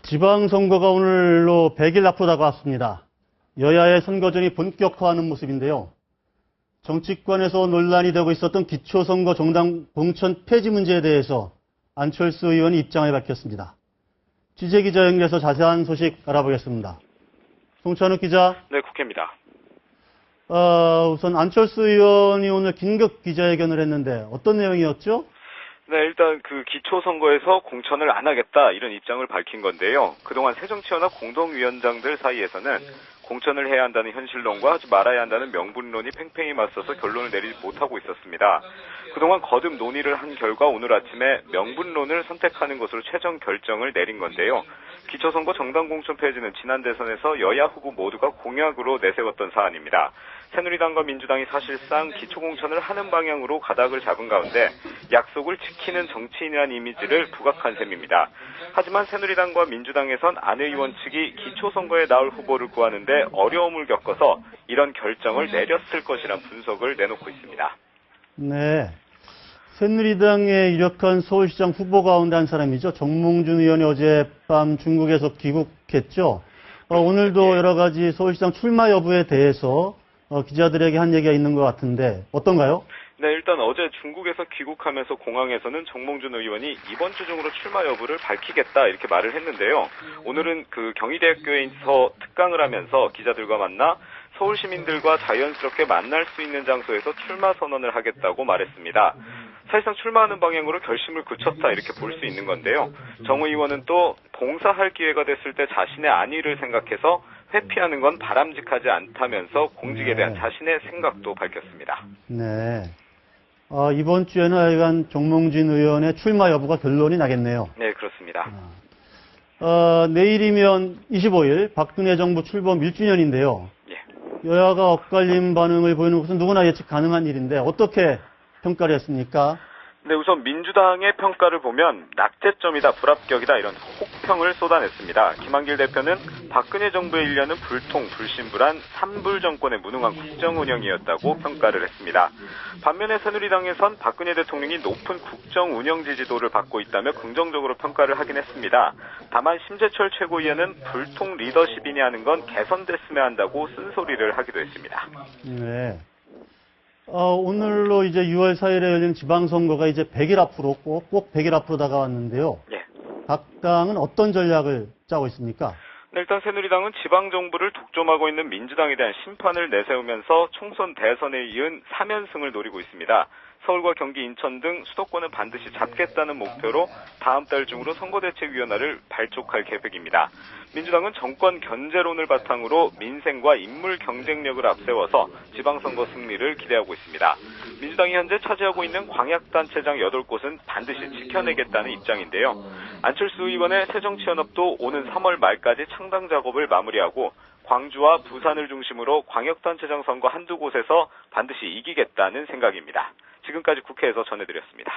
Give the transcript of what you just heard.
지방선거가 오늘로 100일 앞으로 다가왔습니다. 여야의 선거전이 본격화하는 모습인데요. 정치권에서 논란이 되고 있었던 기초선거 정당 공천 폐지 문제에 대해서 안철수 의원이 입장을 밝혔습니다. 취재기자 연결해서 자세한 소식 알아보겠습니다. 송찬욱 기자. 네, 국회입니다. 우선 안철수 의원이 오늘 긴급 기자회견을 했는데 어떤 내용이었죠? 네, 일단 그 기초선거에서 공천을 안 하겠다 이런 입장을 밝힌 건데요. 그동안 새정치연합 공동위원장들 사이에서는 공천을 해야 한다는 현실론과 하지 말아야 한다는 명분론이 팽팽히 맞서서 결론을 내리지 못하고 있었습니다. 그동안 거듭 논의를 한 결과 오늘 아침에 명분론을 선택하는 것으로 최종 결정을 내린 건데요. 기초선거 정당 공천 폐지는 지난 대선에서 여야 후보 모두가 공약으로 내세웠던 사안입니다. 새누리당과 민주당이 사실상 기초공천을 하는 방향으로 가닥을 잡은 가운데 약속을 지키는 정치인이라는 이미지를 부각한 셈입니다. 하지만 새누리당과 민주당에선 안 의원 측이 기초선거에 나올 후보를 구하는데 어려움을 겪어서 이런 결정을 내렸을 것이란 분석을 내놓고 있습니다. 네. 새누리당의 유력한 서울시장 후보 가운데 한 사람이죠. 정몽준 의원이 어젯밤 중국에서 귀국했죠. 오늘도 여러 가지 서울시장 출마 여부에 대해서 기자들에게 한 얘기가 있는 것 같은데 어떤가요? 네, 일단 어제 중국에서 귀국하면서 공항에서는 정몽준 의원이 이번 주 중으로 출마 여부를 밝히겠다 이렇게 말을 했는데요. 오늘은 그 경희대학교에서 특강을 하면서 기자들과 만나 서울 시민들과 자연스럽게 만날 수 있는 장소에서 출마 선언을 하겠다고 말했습니다. 사실상 출마하는 방향으로 결심을 굳혔다 이렇게 볼 수 있는 건데요. 정 의원은 또 봉사할 기회가 됐을 때 자신의 안위를 생각해서 회피하는 건 바람직하지 않다면서 공직에 대한 자신의 생각도 밝혔습니다. 네. 이번 주에는 하여간 정몽준 의원의 출마 여부가 결론이 나겠네요. 네, 그렇습니다. 내일이면 25일 박근혜 정부 출범 1주년인데요. 예. 여야가 엇갈린 반응을 보이는 것은 누구나 예측 가능한 일인데 어떻게 평가를 했습니까? 네, 우선 민주당의 평가를 보면 낙제점이다, 불합격이다 이런 혹평을 쏟아냈습니다. 김한길 대표는 박근혜 정부의 1년은 불통, 불신불안, 산불 정권의 무능한 국정 운영이었다고 평가를 했습니다. 반면에 새누리당에선 박근혜 대통령이 높은 국정 운영 지지도를 받고 있다며 긍정적으로 평가를 하긴 했습니다. 다만 심재철 최고위원은 불통 리더십이냐 하는 건 개선됐으면 한다고 쓴소리를 하기도 했습니다. 네. 오늘로 이제 6월 4일에 열린 지방선거가 이제 100일 앞으로 꼭 100일 앞으로 다가왔는데요. 예. 각 당은 어떤 전략을 짜고 있습니까? 네, 일단 새누리당은 지방정부를 독점하고 있는 민주당에 대한 심판을 내세우면서 총선 대선에 이은 3연승을 노리고 있습니다. 서울과 경기, 인천 등 수도권은 반드시 잡겠다는 목표로 다음 달 중으로 선거대책위원회를 발족할 계획입니다. 민주당은 정권 견제론을 바탕으로 민생과 인물 경쟁력을 앞세워서 지방선거 승리를 기대하고 있습니다. 민주당이 현재 차지하고 있는 광역단체장 8곳은 반드시 지켜내겠다는 입장인데요. 안철수 의원의 새정치연합도 오는 3월 말까지 창당 작업을 마무리하고 광주와 부산을 중심으로 광역단체장 선거 한두 곳에서 반드시 이기겠다는 생각입니다. 지금까지 국회에서 전해드렸습니다.